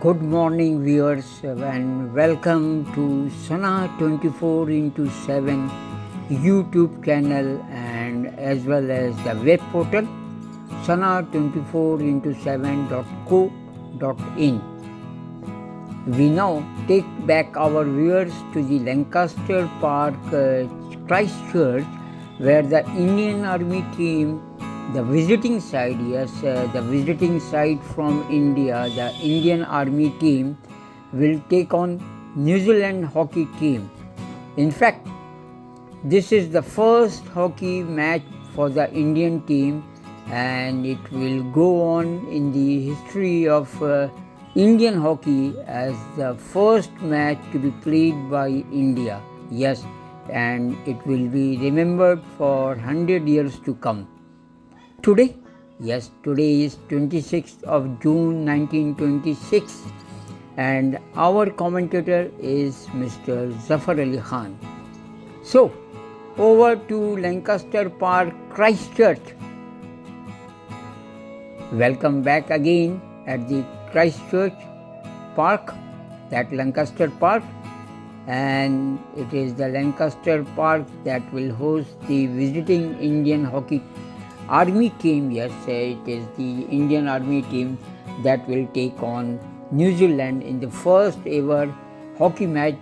Good morning, viewers, and welcome to Sana 24 into 7 YouTube channel and as well as the web portal sana24 into 7.co.in. We now take back our viewers to the Lancaster Park, Christchurch, where the Indian Army team, the visiting side, the visiting side from India, the Indian Army team will take on New Zealand hockey team. In fact, this is the first hockey match for the Indian team, and it will go on in the history of Indian hockey as the first match to be played by India. Yes, and it will be remembered for 100 years to come. Today is 26th of June 1926 and our commentator is Mr. Zafar Ali Khan. So, over to Lancaster Park, Christchurch. Welcome back again at the Christchurch Park, that Lancaster Park, and it is the Lancaster Park that will host the visiting Indian hockey Army team. Yes, it is the Indian Army team that will take on New Zealand in the first ever hockey match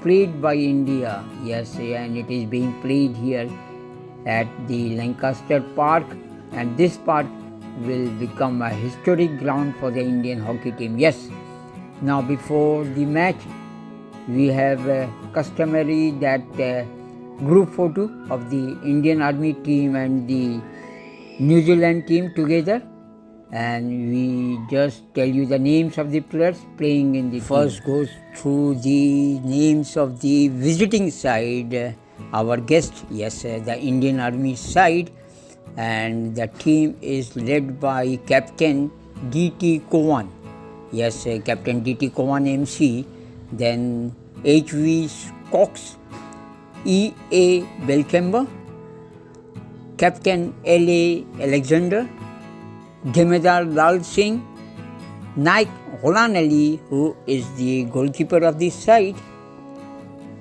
played by India. Yes, and it is being played here at the Lancaster Park, and this park will become a historic ground for the Indian hockey team. Yes, now before the match, we have customary that group photo of the Indian Army team and the New Zealand team together, and we just tell you the names of the players playing in the first team. Goes through the names of the visiting side, our guest, yes, the Indian Army side, and the team is led by Captain D.T. Cowan, yes, Captain D.T. Cowan MC, then H.V. Cox, E.A. Belkemba, Captain L.A. Alexander, Gemedar Lal Singh, Naik Ghulam Ali, who is the goalkeeper of this side,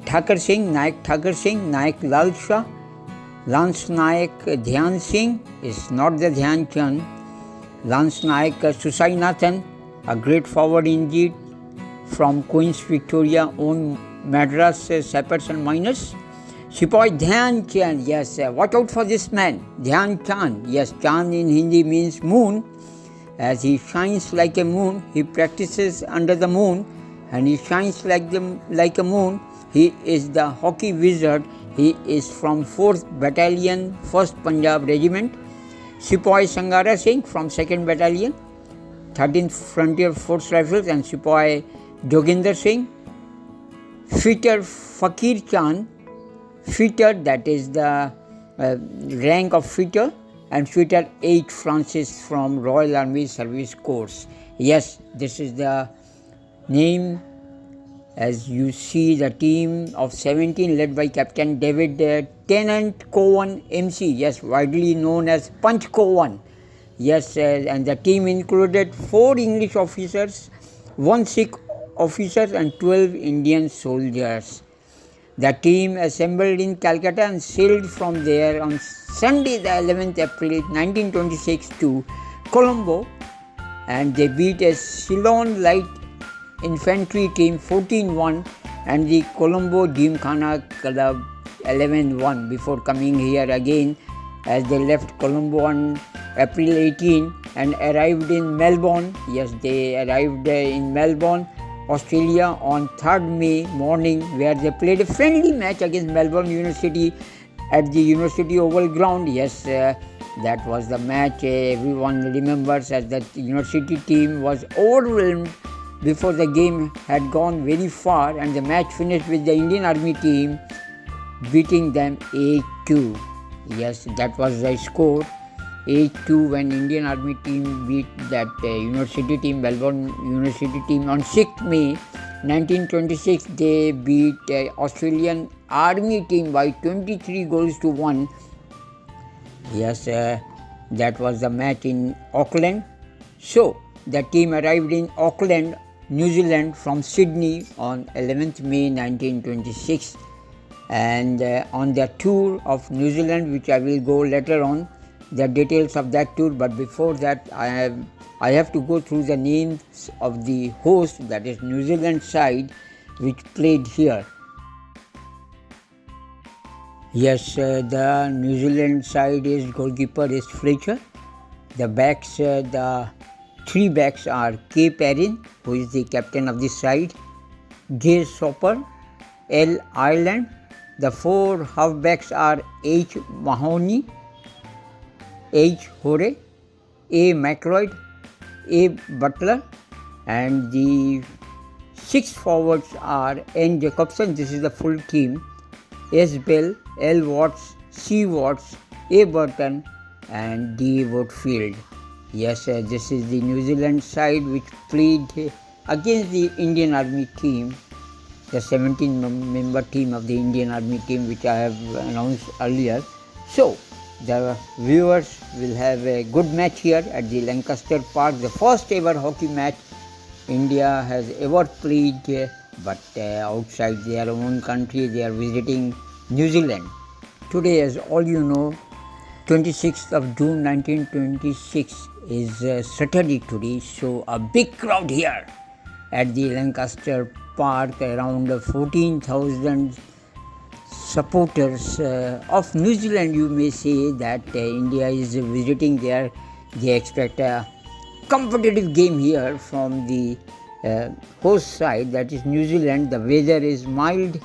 Thakur Singh, Naik Thakur Singh, Naik Lal Shah, Lance Naik Dhyan Singh is not the Dhyan Chand, Lance Naik Susai Nathan, a great forward indeed from Queen's Victoria own Madras Sappers and Miners. Sepoy Dhyan Chand, yes, watch out for this man, Dhyan Chand. Yes, Chand in Hindi means moon. As he shines like a moon, he practices under the moon and he shines like a moon. He is the hockey wizard. He is from 4th Battalion, 1st Punjab Regiment. Sepoy Sangara Singh from 2nd Battalion, 13th Frontier Force Rifles, and Sepoy Joginder Singh. Fitter Fakir Chand, Fitter, that is the rank of Fitter, and Fitter H. Francis from Royal Army Service Corps. Yes, this is the name. As you see, the team of 17 led by Captain David Tennant Cowan MC, yes, widely known as Punch Cowan. Yes, and the team included 4 English officers, 1 Sikh officer and 12 Indian soldiers. The team assembled in Calcutta and sailed from there on Sunday the 11th April 1926 to Colombo, and they beat a Ceylon Light Infantry team 14-1 and the Colombo Gymkhana Club 11-1 before coming here again, as they left Colombo on April 18 and arrived in Melbourne. Yes, they arrived in Melbourne, Australia on 3rd May morning, where they played a friendly match against Melbourne University at the University Oval Ground. Yes, that was the match everyone remembers, as the University team was overwhelmed before the game had gone very far, and the match finished with the Indian Army team beating them 8-2. Yes, that was the score, 8-2, when Indian Army team beat that University team, Melbourne University team on 6th May 1926. They beat Australian Army team by 23 goals to 1. Yes, that was the match in Auckland. So, the team arrived in Auckland New Zealand from Sydney on 11th May 1926, and on their tour of New Zealand, which I will go later on, the details of that tour. But before that, I have to go through the names of the host, that is New Zealand side, which played here. Yes, the New Zealand side is goalkeeper is Fletcher. The backs, the three backs are K. Perrin, who is the captain of this side, J. Soper, L. Ireland. The four halfbacks are H. Mahoney, H. Hore, A. McLeod, A. Butler, and the six forwards are N. Jacobson. This is the full team. S. Bell, L. Watts, C. Watts, A. Burton, and D. Woodfield. Yes, this is the New Zealand side which played against the Indian Army team, the 17-member team of the Indian Army team, which I have announced earlier. So, the viewers will have a good match here at the Lancaster Park, the first ever hockey match India has ever played, but outside their own country. They are visiting New Zealand. Today, as all you know, 26th of June 1926 is Saturday today, so a big crowd here at the Lancaster Park, around 14,000 supporters of New Zealand. You may say that India is visiting there. They expect a competitive game here from the host side, that is New Zealand. The weather is mild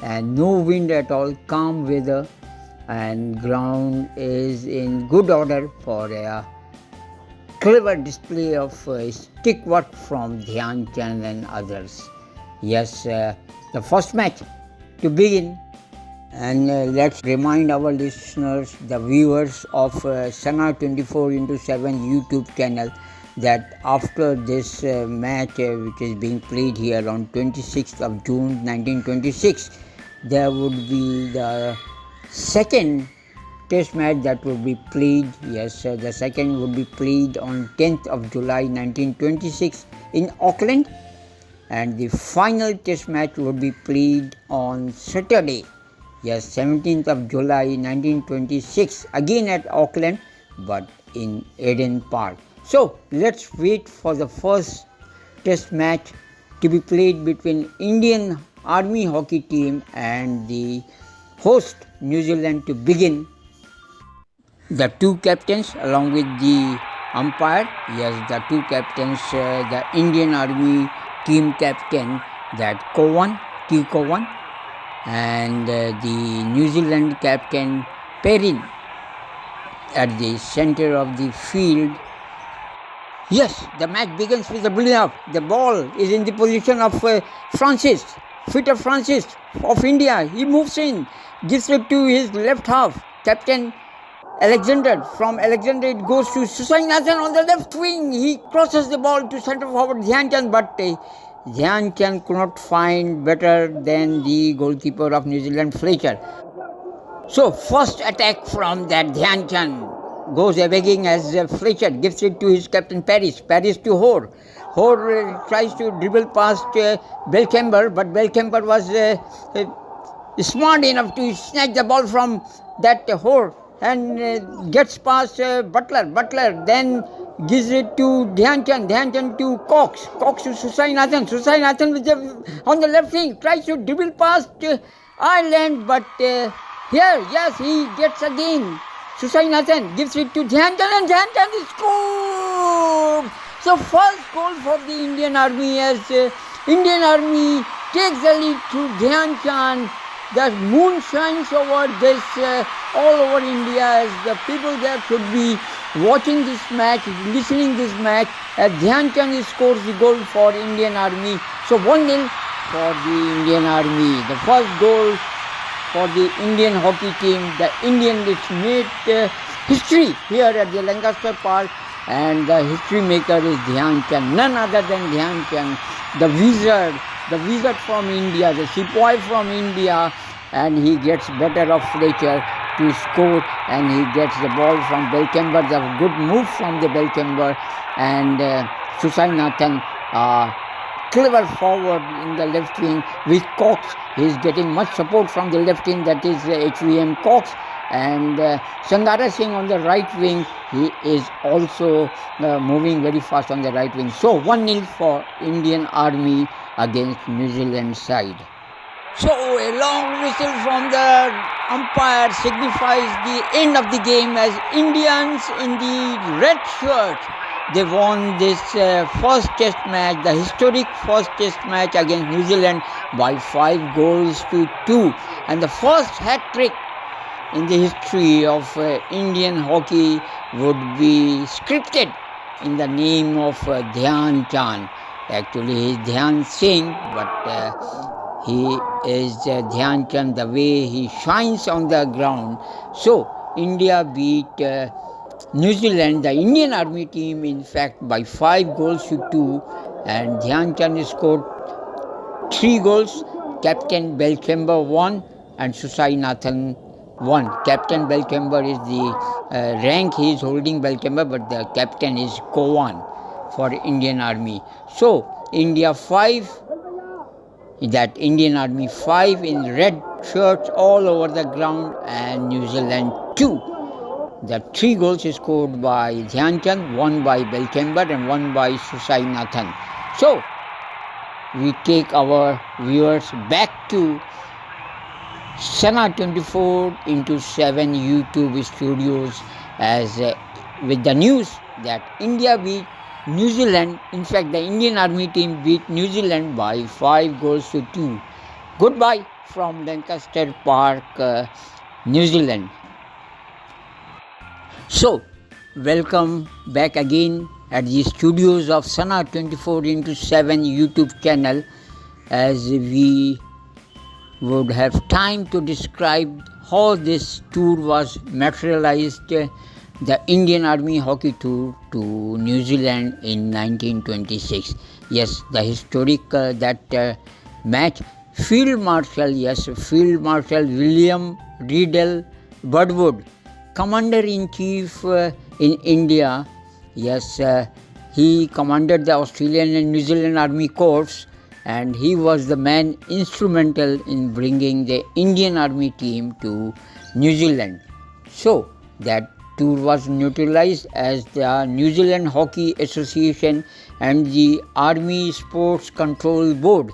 and no wind at all, calm weather, and ground is in good order for a clever display of stick work from Dhyan Chand and others. Yes, the first match to begin, and let's remind our listeners, the viewers of Sana 24x7 YouTube channel, that after this match which is being played here on 26th of June 1926, there would be the second test match that would be played. Yes, the second would be played on 10th of July 1926 in Auckland, and the final test match would be played on Saturday, yes, 17th of July 1926, again at Auckland, but in Eden Park. So let's wait for the first test match to be played between Indian Army hockey team and the host New Zealand to begin. The two captains along with the umpire, yes, the two captains, the Indian Army team captain, that Cowan, T. Cowan, and the New Zealand captain Perrin at the center of the field. Yes, the match begins with a build-up. The ball is in the position of Francis, Fitter Francis of India. He moves in, gives it to his left half, Captain Alexander. From Alexander it goes to Susainathan on the left wing. He crosses the ball to centre forward Dhyan Chand, but Dhyan Chand could not find better than the goalkeeper of New Zealand, Fletcher. So first attack from that Dhyan Chand goes begging as Fletcher gives it to his captain Paris to Hoare. Hoare tries to dribble past Belcamber, but Belcamber was smart enough to snatch the ball from that Hoare and gets past Butler. Butler then gives it to Dhyan Chand to Cox to Susainathan. Susainathan on the left wing tries to dribble past Ireland, but here, yes, he gets again. Susainathan gives it to Dhyan Chand, and Dhyan Chand is scored. So first goal for the Indian Army, as Indian Army takes the lead to Dhyan Chand. The moon shines over this all over India, as the people there should be watching this match, listening this match, as Dhyan Chand scores the goal for Indian Army. So 1-0 for the Indian Army. The first goal for the Indian hockey team. The Indian, which made history here at the Lancaster Park, and the history maker is Dhyan Chand, none other than Dhyan Chand, the wizard from India, the sepoy from India, and he gets better of Fletcher to score, and he gets the ball from Belcamber, the good move from the Belcamber, and Susainathan clever forward in the left wing with Cox. He is getting much support from the left wing, that is HVM Cox. And Sangara Singh on the right wing, he is also moving very fast on the right wing. So 1-0 for Indian Army against New Zealand side. So a long whistle from the umpire signifies the end of the game as Indians in the red shirt, they won this first test match, the historic first test match against New Zealand by 5-2. And the first hat-trick in the history of Indian hockey would be scripted in the name of Dhyan Chand. Actually, he is Dhyan Singh, but he is Dhyan Chand, the way he shines on the ground. So, India beat New Zealand, the Indian Army team, in fact, by 5-2. And Dhyan Chand scored 3 goals. Captain Belchamber won and Susainathan won. Captain Belchamber is the rank he is holding, Belchamber, but the captain is Kowan for Indian Army. So, India 5, that Indian Army 5 in red shirts all over the ground, and New Zealand 2. The 3 goals scored by Dhyan Chand, 1 by Belchamber and 1 by Susainathan. So, we take our viewers back to Sana 24/7 YouTube studios as with the news that India beat New Zealand. In fact, the Indian Army team beat New Zealand by 5-2. Goodbye from Lancaster Park, New Zealand. So, welcome back again at the studios of Sana 24/7 YouTube channel, as we would have time to describe how this tour was materialized, the Indian Army hockey tour to New Zealand in 1926. Yes, the historic that match. Field Marshal William Riddle Birdwood, Commander-in-Chief in India. Yes, he commanded the Australian and New Zealand Army Corps, and he was the man instrumental in bringing the Indian Army team to New Zealand. So, that tour was neutralized as the New Zealand Hockey Association and the Army Sports Control Board,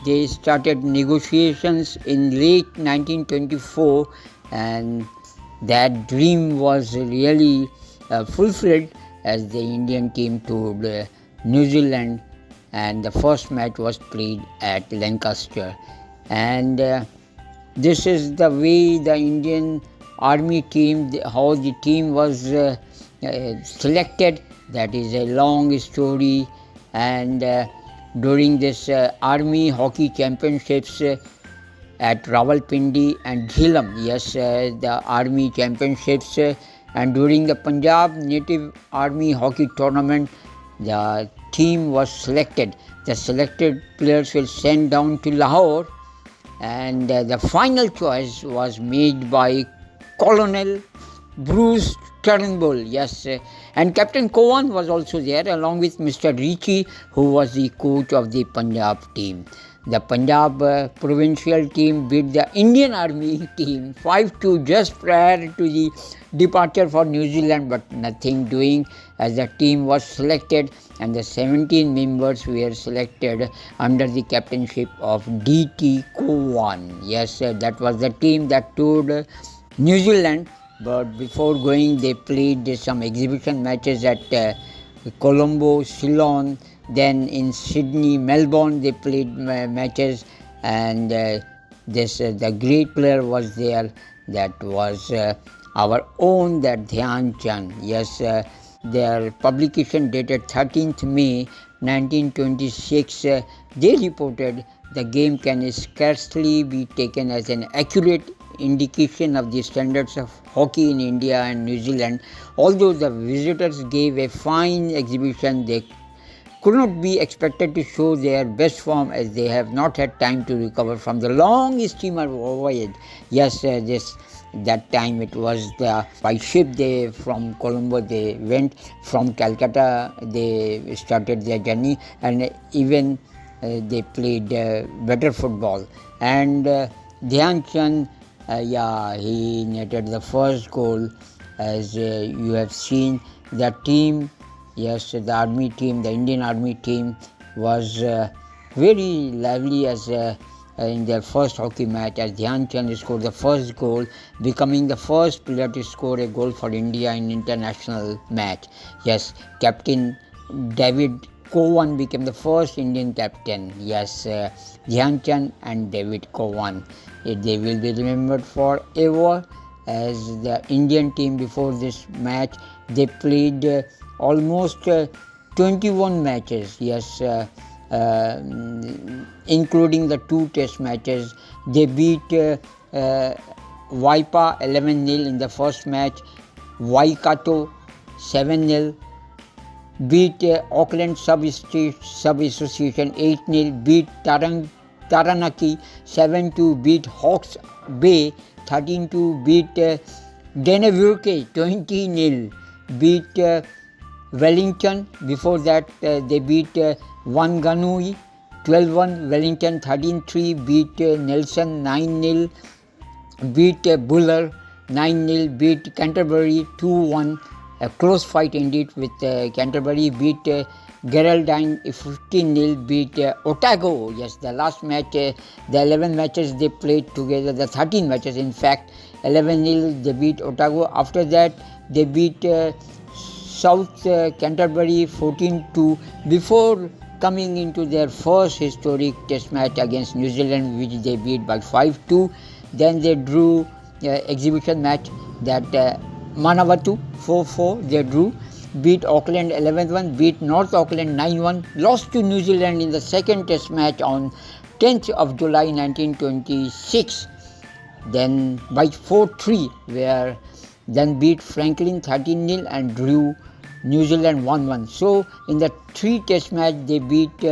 they started negotiations in late 1924, and that dream was really fulfilled as the Indian team toured New Zealand, and the first match was played at Lancaster. And this is the way the Indian Army team, how the team was selected. That is a long story. And during this Army Hockey Championships at Rawalpindi and Jhelum, yes, the Army Championships, and during the Punjab Native Army Hockey Tournament, the team was selected. The selected players were sent down to Lahore, and the final choice was made by Colonel Bruce Turnbull, yes, and Captain Kowan was also there along with Mr. Ricci, who was the coach of the Punjab team. The Punjab provincial team beat the Indian Army team 5-2 just prior to the departure for New Zealand, but nothing doing as the team was selected, and the 17 members were selected under the captainship of D.T. Kowan. Yes, that was the team that toured New Zealand, but before going they played some exhibition matches at Colombo, Ceylon. Then in Sydney, Melbourne, they played matches, and the great player was there. That was our own, that Dhyan Chand. Yes, their publication dated 13th May 1926. They reported the game can scarcely be taken as an accurate indication of the standards of hockey in India and New Zealand. Although the visitors gave a fine exhibition, they could not be expected to show their best form as they have not had time to recover from the long steamer voyage. Yes, that time it was by ship. They from Colombo, they went from Calcutta, they started their journey, and even they played better football. And Dhyan Chand, he netted the first goal. As you have seen, the team, yes, the army team, the Indian army team was very lively as in their first hockey match, as Dhyan Chand scored the first goal, becoming the first player to score a goal for India in international match. Yes, Captain David Cowan became the first Indian captain. Yes, Dhyan Chand and David Cowan. They will be remembered forever, as the Indian team before this match, they played almost 21 matches. Yes, including the 2 test matches. They beat Waipa 11-0 in the first match, Waikato 7-0, beat Auckland Sub-Association 8-0, beat Taranaki 7-2, beat Hawke's Bay 13-2, beat Denevukey 20-0, beat Wellington. Before that, they beat Wanganui 12-1, Wellington 13-3, beat Nelson 9-0, beat Buller 9-0, beat Canterbury 2-1. A close fight indeed with Canterbury, beat Geraldine 15-0, beat Otago. Yes, the last match, the 11 matches they played together, the 13 matches in fact, 11-0 they beat Otago. After that, they beat South Canterbury 14-2 before coming into their first historic test match against New Zealand, which they beat by 5-2. Then they drew exhibition match, that Manawatu 4-4 they drew, beat Auckland 11-1, beat North Auckland 9-1, lost to New Zealand in the second test match on 10th of July 1926, then by 4-3, where then beat Franklin 13-0 and drew New Zealand 1-1. So in the 3 test match, they beat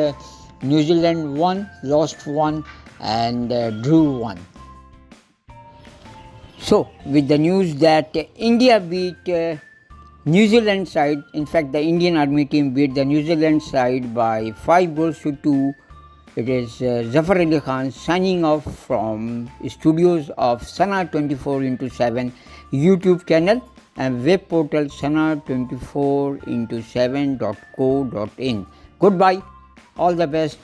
New Zealand 1, lost 1 and drew 1. So with the news that India beat New Zealand side, in fact the Indian army team beat the New Zealand side by 5-2. It is Zafar Ali Khan signing off from studios of Sana 24x7 YouTube channel and web portal sana24x7.co.in. Goodbye, all the best.